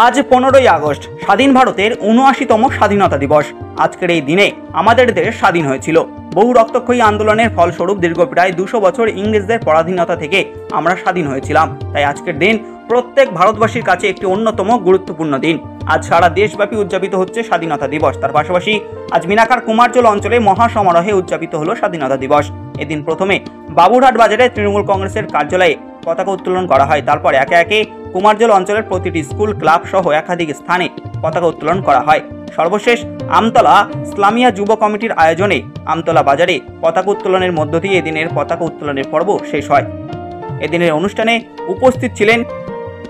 আজ 15ই আগস্ট স্বাধীন ভারতের ৭৯তম স্বাধীনতা দিবস। আজকের এই দিনে আমাদের দেশ স্বাধীন হয়েছিল। বহু রক্তক্ষয়ী আন্দোলনের ফলস্বরূপ দীর্ঘ প্রায় 200 বছর ইংরেজদের পরাধীনতা থেকে আমরা স্বাধীন হয়েছিলাম। তাই আজকের দিন প্রত্যেক ভারতবাসীর কাছে একটি অন্যতম গুরুত্বপূর্ণ দিন। আজ সারা দেশব্যাপী উদযাপিত হচ্ছে স্বাধীনতা দিবস। তার পাশাপাশি আজ মিনাখার কুমারজল অঞ্চলে মহাসমারোহে উদযাপিত হলো স্বাধীনতা দিবস। এদিন প্রথমে বাবুরহাট বাজারে তৃণমূল কংগ্রেসের কার্যালয়ে পতাকা উত্তোলন করা হয়। তারপর একে একে কুমারজল অঞ্চলের প্রতিটি স্কুল, ক্লাব সহ একাধিক স্থানে পতাকা উত্তোলন করা হয়। সর্বশেষ আমতলা ইসলামিয়া যুব কমিটির আয়োজনে আমতলা বাজারে পতাকা উত্তোলনের মধ্য দিয়ে এদিনের পতাকা উত্তোলনের পর্ব শেষ হয়। এদিনের অনুষ্ঠানে উপস্থিত ছিলেন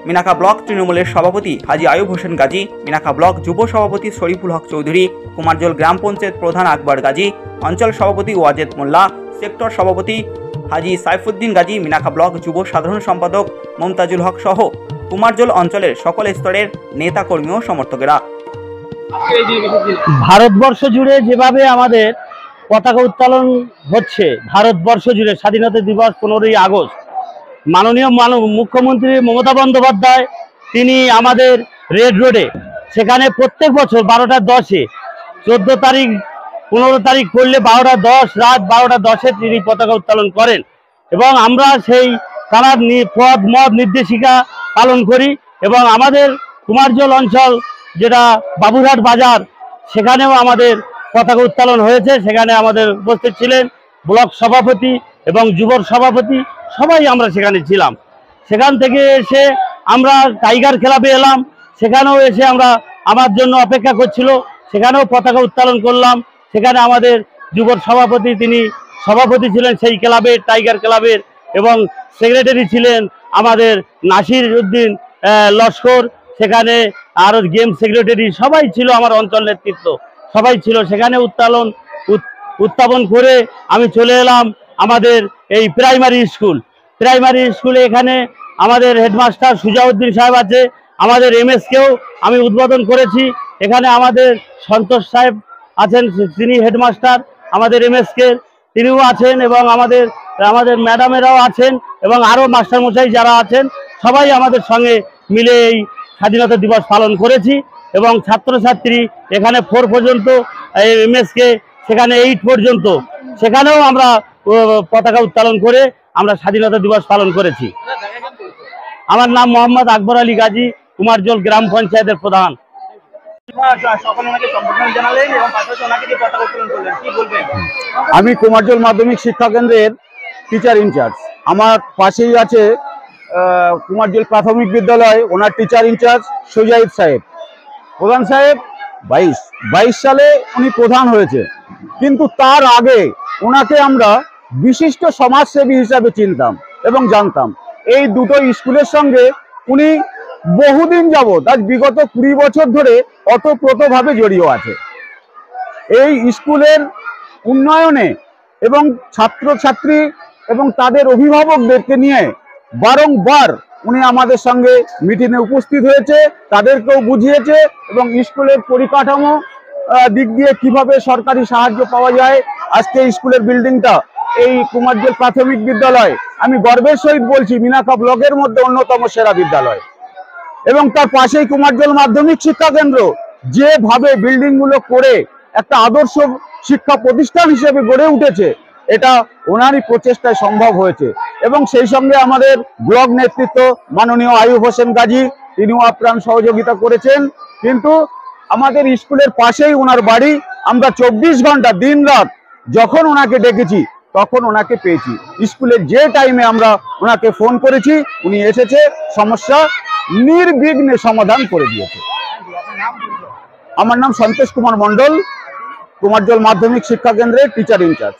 মিনাখা ব্লক তৃণমূলের সভাপতি হাজি আয়ুব হোসেন গাজী, মিনাখা ব্লক যুব সভাপতি শরীফুল হক চৌধুরী, কুমারজল গ্রাম পঞ্চায়েত প্রধান আকবর গাজী, অঞ্চল সভাপতি ওয়াজেদ মোল্লা, সেক্টর সভাপতি হাজি সাইফুদ্দিন গাজী, মিনাখা ব্লক যুব সাধারণ সম্পাদক মমতাজুল হক সহ কুমারজল অঞ্চলের সকল স্তরের নেতাকর্মী ও সমর্থকেরা। ভারতবর্ষ জুড়ে যেভাবে আমাদের পতাকা উত্তোলন হচ্ছে, ভারতবর্ষ জুড়ে স্বাধীনতা দিবস 15ই আগস্ট, মাননীয় মুখ্যমন্ত্রী মমতা বন্দ্যোপাধ্যায় তিনি আমাদের রেড রোডে, সেখানে প্রত্যেক বছর 12টা 10-এ, 14 তারিখ 15 তারিখ করলে 12টা 10 রাত 12টা 10-এ তিনি পতাকা উত্তোলন করেন এবং আমরা সেই তার পদ মত নির্দেশিকা পালন করি। এবং আমাদের কুমারজল অঞ্চল যেটা বাবুরহাট বাজার, সেখানেও আমাদের পতাকা উত্তোলন হয়েছে। সেখানে আমাদের উপস্থিত ছিলেন ব্লক সভাপতি এবং যুব সভাপতি, সবাই আমরা সেখানে ছিলাম। সেখান থেকে এসে আমরা টাইগার ক্লাবে এলাম, সেখানেও এসে আমরা আমার জন্য অপেক্ষা করছিল, সেখানেও পতাকা উত্তোলন করলাম। সেখানে আমাদের যুব সভাপতি তিনি সভাপতি ছিলেন সেই ক্লাবের, টাইগার ক্লাবের, এবং সেক্রেটারি ছিলেন আমাদের নাসির উদ্দিন লস্কর, সেখানে আরও গেম সেক্রেটারি সবাই ছিল, আমার অঞ্চল নেতৃত্ব সবাই ছিল। সেখানে উত্থাপন করে আমি চলে এলাম আমাদের এই প্রাইমারি স্কুলে। এখানে আমাদের হেডমাস্টার সুজাউদ্দিন সাহেব আছে, আমাদের এমএসকেও আমি উদ্বোধন করেছি। এখানে আমাদের সন্তোষ সাহেব আছেন, তিনি হেডমাস্টার, আমাদের এমএসকে তিনিও আছেন, এবং আমাদের ম্যাডামেরাও আছেন, এবং আরও মাস্টারমশাই যারা আছেন সবাই আমাদের সঙ্গে মিলে এই স্বাধীনতা দিবস পালন করেছি। এবং ছাত্রছাত্রী এখানে 4 পর্যন্ত, এমএসকে সেখানে 8 পর্যন্ত, সেখানেও আমরা পতাকা উত্তোলন করে আমরা স্বাধীনতা দিবস পালন করেছি। আমার নাম মোহাম্মদ আকবর আলী গাজী, কুমারজল গ্রাম পঞ্চায়েতের প্রধান। আমি কুমারজল মাধ্যমিক শিক্ষা কেন্দ্রের টিচার ইনচার্জ। আমার পাশেই আছে কুমারজল প্রাথমিক বিদ্যালয়, ওনার টিচার ইনচার্জ সুজাইদ সাহেব। প্রধান সাহেব 22 সালে উনি প্রধান হয়েছে, কিন্তু তার আগে ওনাকে আমরা বিশিষ্ট সমাজসেবী হিসাবে চিনতাম এবং জানতাম। এই দুটো স্কুলের সঙ্গে উনি বহুদিন যাবৎ, আজ বিগত 20 বছর ধরে ওতপ্রোতভাবে জড়িয়ে আছে। এই স্কুলের উন্নয়নে এবং ছাত্রছাত্রী এবং তাদের অভিভাবকদেরকে নিয়ে বারংবার উনি আমাদের সঙ্গে মিটিংয়ে উপস্থিত হয়েছে, তাদেরকেও বুঝিয়েছে, এবং স্কুলের পরিকাঠামো দিক দিয়ে কিভাবে সরকারি সাহায্য পাওয়া যায়। আজকে স্কুলের বিল্ডিংটা, এই কুমারজল প্রাথমিক বিদ্যালয়, আমি গর্বের সহিত বলছি মিনাখা ব্লকের মধ্যে অন্যতম সেরা বিদ্যালয়। এবং তার পাশেই কুমারজল মাধ্যমিক শিক্ষা কেন্দ্র, যেভাবে বিল্ডিংগুলো করে একটা আদর্শ শিক্ষা প্রতিষ্ঠান হিসেবে গড়ে উঠেছে, এটা ওনারই প্রচেষ্টায় সম্ভব হয়েছে। এবং সেই সঙ্গে আমাদের ব্লক নেতৃত্ব মাননীয় আয়ুব হোসেন গাজী, তিনিও আপ্রাণ সহযোগিতা করেছেন। কিন্তু আমাদের স্কুলের পাশেই ওনার বাড়ি, আমরা 24 ঘন্টা দিন রাত যখন ওনাকে ডেকেছি তখন ওনাকে পেয়েছি। স্কুলের যে টাইমে আমরা ওনাকে ফোন করেছি উনি এসেছে, সমস্যা নির্বিঘ্নে সমাধান করে দিয়েছে। আমার নাম সন্তোষ কুমার মণ্ডল, কুমারজল মাধ্যমিক শিক্ষা কেন্দ্রের টিচার ইনচার্জ।